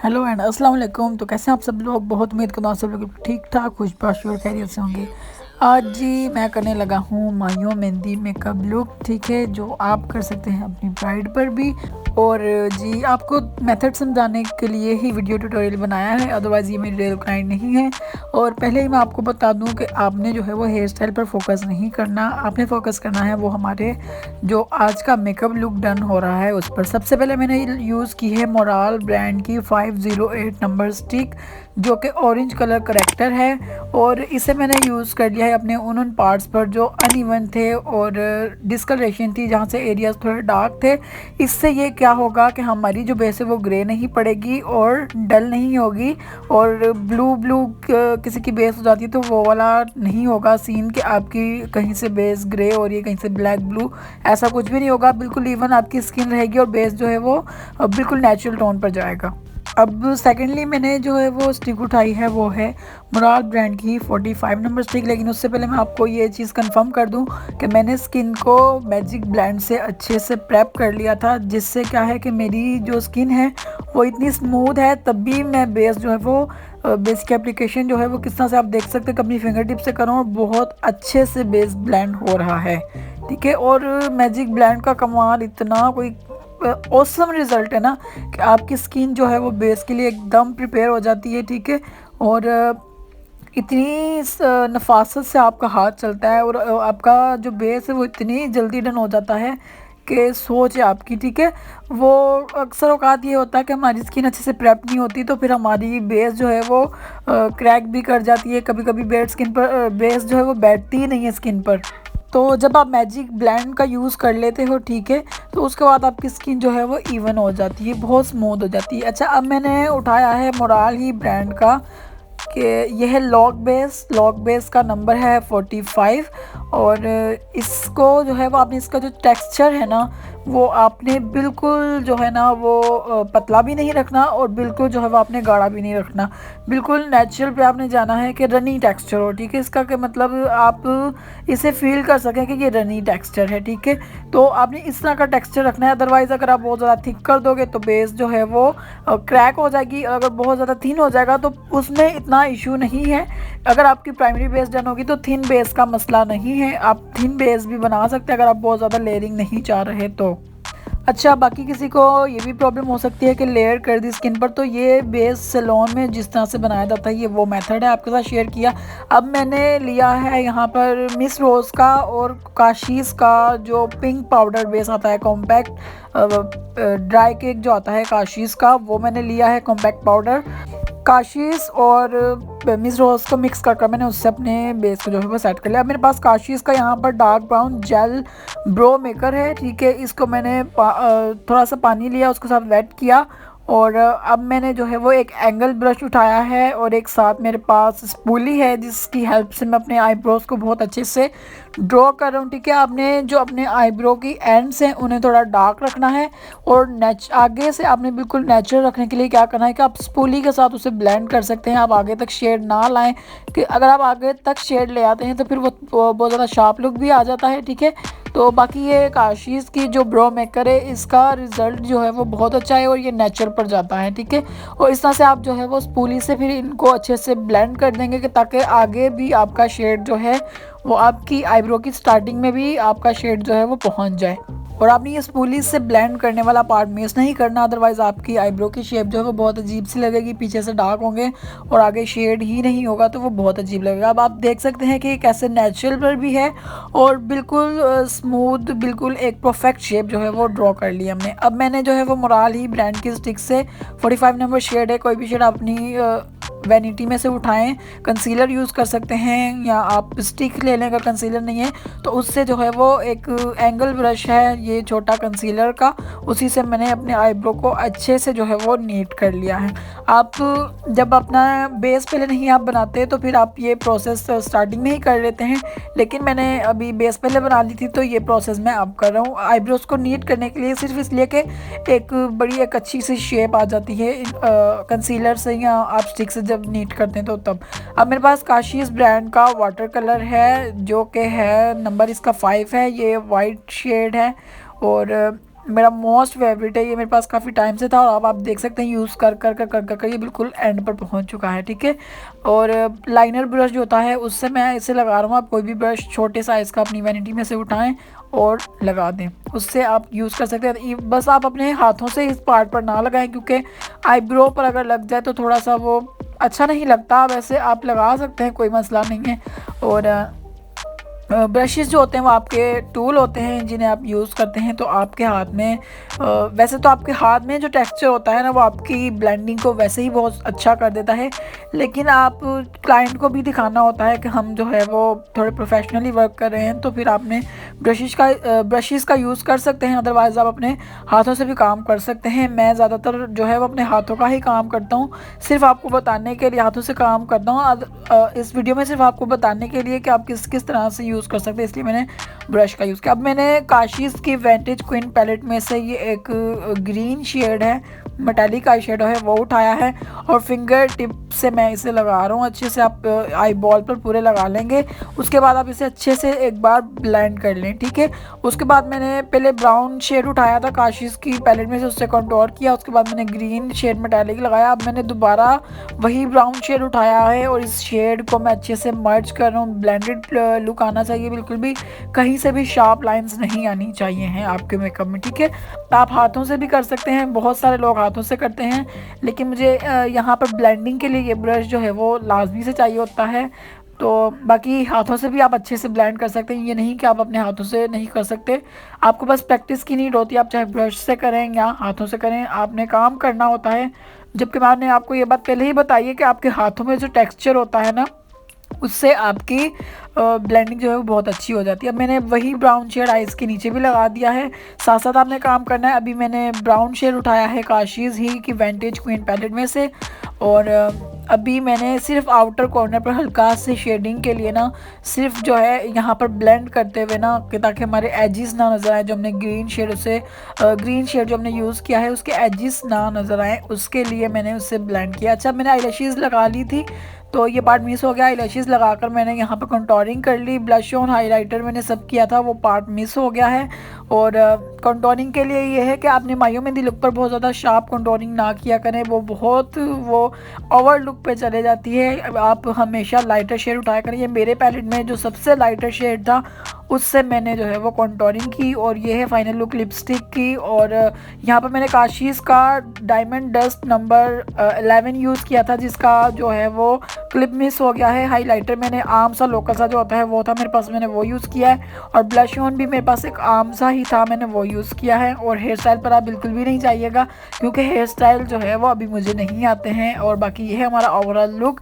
Hello and अस्सलाम वालेकुम। तो कैसे हैं आप सब लोग। बहुत उम्मीद करता हूँ सब लोग ठीक ठाक खुशबाश और खैरियत से होंगे। आज जी मैं करने लगा हूँ मायूं मेहंदी मेकअप लुक, ठीक है, जो आप कर सकते हैं अपनी ब्राइड पर भी। और जी आपको मेथड समझाने के लिए ही वीडियो ट्यूटोरियल बनाया है, अदरवाइज़ ये मेरी रियल क्लाइंट नहीं है। और पहले ही मैं आपको बता दूं कि आपने जो है वो हेयर स्टाइल पर फोकस नहीं करना, आपने फोकस करना है वो हमारे जो आज का मेकअप लुक डन हो रहा है उस पर। सबसे पहले मैंने यूज़ की है मोराल ब्रांड की 508 नंबर स्टिक, जो कि ऑरेंज कलर करेक्टर है। और इसे मैंने यूज़ कर लिया है अपने उन पार्ट्स पर जो अनइवन थे और डिस्कलरेशन थी, जहाँ से एरियाज थोड़े डार्क थे। इससे ये क्या होगा कि हमारी जो बेस है वो ग्रे नहीं पड़ेगी और डल नहीं होगी। और ब्लू ब्लू किसी की बेस हो जाती है तो वो वाला नहीं होगा सीन कि आपकी कहीं से बेस ग्रे और ये कहीं से ब्लैक ब्लू, ऐसा कुछ भी नहीं होगा। बिल्कुल इवन आपकी स्किन रहेगी और बेस जो है वो बिल्कुल नेचुरल टोन पर जाएगा। अब सेकेंडली मैंने जो है वो स्टिक उठाई है वो है मोराल ब्रांड की 45 नंबर स्टिक। लेकिन उससे पहले मैं आपको ये चीज़ कंफर्म कर दूं कि मैंने स्किन को मैजिक ब्लेंड से अच्छे से प्रेप कर लिया था, जिससे क्या है कि मेरी जो स्किन है वो इतनी स्मूथ है। तब भी मैं बेस जो है वो बेस की एप्लीकेशन जो है वो किस तरह से आप देख सकते हैं अपनी फिंगर टिप से करूँ, बहुत अच्छे से बेस ब्लेंड हो रहा है, ठीक है। और मैजिक ब्लेंड का कमाल इतना कोई ऑसम रिज़ल्ट है ना कि आपकी स्किन जो है वो बेस के लिए एकदम प्रिपेयर हो जाती है, ठीक है। और इतनी नफासत से आपका हाथ चलता है और आपका जो बेस है वो इतनी जल्दी डन हो जाता है कि सोच है आपकी, ठीक है। वो अक्सर औकात ये होता है कि हमारी स्किन अच्छे से प्रेप नहीं होती तो फिर हमारी बेस जो है वो क्रैक भी कर जाती है, कभी कभी बेस स्किन पर बेस जो है वो बैठती ही नहीं है स्किन पर। तो जब आप मैजिक ब्लेंड का यूज़ कर लेते हो, ठीक है, तो उसके बाद आपकी स्किन जो है वो इवन हो जाती है, बहुत स्मूथ हो जाती है। अच्छा, अब मैंने उठाया है मोराल ही ब्रांड का कि यह है लॉक बेस का नंबर है 45। और इसको जो है वो आपने इसका जो टेक्सचर है ना वो आपने बिल्कुल जो है ना वो पतला भी नहीं रखना और बिल्कुल जो है वो आपने गाढ़ा भी नहीं रखना। बिल्कुल नेचुरल पे आपने जाना है कि रनी टेक्सचर हो, ठीक है। इसका कि मतलब आप इसे फील कर सकें कि ये रनी टेक्सचर है, ठीक है। तो आपने इस तरह का टेक्सचर रखना है, अदरवाइज़ अगर आप बहुत ज़्यादा थिक कर दोगे तो बेस जो है वो क्रैक हो जाएगी। अगर बहुत ज़्यादा थिन हो जाएगा तो उसमें इतना इशू नहीं है। अगर आपकी प्राइमरी बेस डन होगी तो थिन बेस का मसला नहीं है, आप थिन बेस भी बना सकते हैं अगर आप बहुत ज़्यादा लेयरिंग नहीं चाह रहे तो। अच्छा, बाकी किसी को ये भी प्रॉब्लम हो सकती है कि लेयर कर दी स्किन पर, तो ये बेस सैलून में जिस तरह से बनाया जाता है ये वो मेथड है, आपके साथ शेयर किया। अब मैंने लिया है यहाँ पर मिस रोज़ का और काशीज़ का जो पिंक पाउडर बेस आता है कॉम्पैक्ट ड्राई केक जो आता है काशीज़ का, वो मैंने लिया है कॉम्पैक्ट पाउडर। काशीज़ और मिस रोज़ को मिक्स कर मैंने उससे अपने बेस को जो है वो सेट कर लिया। अब मेरे पास काशीज़ का यहाँ पर dark brown gel brow maker है, ठीक है। इसको मैंने थोड़ा सा पानी लिया, उसके साथ वेट किया। और अब मैंने जो है वो एक एंगल ब्रश उठाया है और एक साथ मेरे पास स्पूली है जिसकी हेल्प से मैं अपने आईब्रोज को बहुत अच्छे से ड्रॉ कर रहा हूँ, ठीक है। आपने जो अपने आईब्रो की एंड्स हैं उन्हें थोड़ा डार्क रखना है और आगे से आपने बिल्कुल नेचुरल रखने के लिए क्या करना है कि आप स्पूली के साथ उसे ब्लेंड कर सकते हैं। आप आगे तक शेड ना लाएं, कि अगर आप आगे तक शेड ले आते हैं तो फिर वो बहुत ज़्यादा शार्प लुक भी आ जाता है, ठीक है। तो बाकी ये काशीज़ की जो ब्रो मेकर है इसका रिज़ल्ट जो है वो बहुत अच्छा है और ये नेचुरल पर जाता है, ठीक है। और इस तरह से आप जो है वो स्पूली से फिर इनको अच्छे से ब्लेंड कर देंगे कि ताकि आगे भी आपका शेड जो है वो आपकी आईब्रो की स्टार्टिंग में भी आपका शेड जो है वो पहुंच जाए। और आपने ये स्पूली से ब्लेंड करने वाला पार्ट मिस नहीं करना, अदरवाइज़ आपकी आईब्रो की शेप जो है वो बहुत अजीब सी लगेगी, पीछे से डार्क होंगे और आगे शेड ही नहीं होगा तो वो बहुत अजीब लगेगा। अब आप देख सकते हैं कि कैसे नेचुरल पर भी है और बिल्कुल स्मूथ, बिल्कुल एक परफेक्ट शेप जो है वो ड्रॉ कर ली हमने। अब मैंने जो है वो मोराल ही ब्रांड की स्टिक से 45 नंबर शेड है, कोई भी शेड अपनी वैनिटी में से उठाएं, कंसीलर यूज़ कर सकते हैं या आप स्टिक ले लें अगर कंसीलर नहीं है तो उससे जो है वो एक एंगल ब्रश है ये छोटा कंसीलर का, उसी से मैंने अपने आईब्रो को अच्छे से जो है वो नीट कर लिया है। आप जब अपना बेस पहले नहीं आप बनाते तो फिर आप ये प्रोसेस स्टार्टिंग में ही कर लेते हैं, लेकिन मैंने अभी बेस पहले बना ली थी तो ये प्रोसेस मैं अब कर रहा हूँ आईब्रोज को नीट करने के लिए, सिर्फ इसलिए कि एक अच्छी सी शेप आ जाती है कंसीलर से या आप स्टिक से जब नीट करते हैं तो तब। अब मेरे पास काशीज़ ब्रांड का वाटर कलर है जो कि है नंबर इसका 5 है, ये वाइट शेड है। और मेरा मोस्ट फेवरेट है ये, मेरे पास काफ़ी टाइम से था और अब आप देख सकते हैं यूज़ कर ये बिल्कुल एंड पर पहुंच चुका है, ठीक है। और लाइनर ब्रश जो होता है उससे मैं इसे लगा रहा हूँ। आप कोई भी ब्रश छोटे साइज़ का अपनी वैनिटी में से उठाएं और लगा दें, उससे आप यूज़ कर सकते हैं। बस आप अपने हाथों से इस पार्ट पर ना लगाएं, क्योंकि आईब्रो पर अगर लग जाए तो थोड़ा सा वो अच्छा नहीं लगता। वैसे आप लगा सकते हैं, कोई मसला नहीं है। और ब्रशेस जो होते हैं वो आपके टूल होते हैं जिन्हें आप यूज़ करते हैं। तो आपके हाथ में वैसे तो आपके हाथ में जो टेक्सचर होता है ना वो आपकी ब्लेंडिंग को वैसे ही बहुत अच्छा कर देता है, लेकिन आप क्लाइंट को भी दिखाना होता है कि हम जो है वो थोड़े प्रोफेशनली वर्क कर रहे हैं। तो फिर आपने ब्रशेस का यूज़ कर सकते हैं, अदरवाइज़ आप अपने हाथों से भी काम कर सकते हैं। मैं ज़्यादातर जो है वो अपने हाथों का ही काम करता हूँ, सिर्फ आपको बताने के लिए हाथों से काम करता हूँ। इस वीडियो में सिर्फ आपको बताने के लिए कि आप किस किस तरह से यूज़ कर सकते हैं, इसलिए मैंने ब्रश का यूज़ किया। अब मैंने काशीज़ की विंटेज क्वीन पैलेट में से ये एक ग्रीन शेड है, मेटालिक आई शेडो है, वो उठाया है और फिंगर टिप से मैं इसे लगा रहा हूँ अच्छे से। आप आई बॉल पर पूरे लगा लेंगे, उसके बाद आप इसे अच्छे से एक बार ब्लेंड कर लें, ठीक है। उसके बाद मैंने पहले ब्राउन शेड उठाया था काशीज़ की पैलेट में से, उससे कंटूर किया। उसके बाद मैंने ग्रीन शेड मेटालिक लगाया। अब मैंने दोबारा वही ब्राउन शेड उठाया है और इस शेड को मैं अच्छे से मर्ज कर रहा हूँ। ब्लेंडेड लुक आना चाहिए, बिल्कुल भी कहीं से भी शार्प लाइंस नहीं आनी चाहिए हैं आपके मेकअप में, ठीक है। आप हाथों से भी कर सकते हैं, बहुत सारे लोग हाथों से करते हैं, लेकिन मुझे यहाँ पर ब्लेंडिंग के लिए ये ब्रश जो है वो लाजमी से चाहिए होता है। तो बाकी हाथों से भी आप अच्छे से ब्लेंड कर सकते हैं, ये नहीं कि आप अपने हाथों से नहीं कर सकते। आपको बस प्रैक्टिस की नीड होती है, आप चाहे ब्रश से करें या हाथों से करें, आपने काम करना होता है। जबकि मैंने आपको ये बात पहले ही बताई है कि आपके हाथों में जो टेक्सचर होता है ना उससे आपकी ब्लेंडिंग जो है वो बहुत अच्छी हो जाती है। अब मैंने वही ब्राउन शेड आइज़ के नीचे भी लगा दिया है, साथ साथ आपने काम करना है। अभी मैंने ब्राउन शेड उठाया है काशीज़ ही की विंटेज क्वीन पैलेट में से, और अभी मैंने सिर्फ आउटर कॉर्नर पर हल्का से शेडिंग के लिए ना सिर्फ जो है यहाँ पर ब्लेंड करते हुए ना कि ताकि हमारे एजिस ना नज़र आए, जो हमने ग्रीन शेड जो हमने यूज़ किया है उसके एजिस ना नज़र आए, उसके लिए मैंने उससे ब्लेंड किया। अच्छा, मैंने आईलैशेज़ लगा ली थी तो ये पार्ट मिस हो गया। आईलैशेज़ लगाकर मैंने यहाँ पर कंटूरिंग कर ली, ब्लश ऑन हाइलाइटर मैंने सब किया था, वो पार्ट मिस हो गया है। और कंटूरिंग के लिए ये है कि आपने मायो मेहंदी लुक पर बहुत ज़्यादा शार्प कंटूरिंग ना किया करें, वो ओवर लुक पे चले जाती है। आप हमेशा लाइटर शेड उठाया करें। ये मेरे पैलेट में जो सबसे लाइटर शेड था उससे मैंने जो है वो कंटूरिंग की, और ये है फाइनल लुक लिपस्टिक की। और यहाँ पर मैंने काशीज़ का डायमंड डस्ट नंबर 11 यूज़ किया था, जिसका जो है वो क्लिप मिस हो गया है। हाइलाइटर मैंने आम सा लोकल सा जो होता है वो था मेरे पास, मैंने वो यूज़ किया है। और ब्लश ऑन भी मेरे पास एक आम सा ही था, मैंने वो यूज़ किया है। और हेयर स्टाइल पर आप बिल्कुल भी नहीं चाहिएगा, क्योंकि हेयर स्टाइल जो है वो अभी मुझे नहीं आते हैं। और बाकी ये है हमारा ओवरऑल लुक।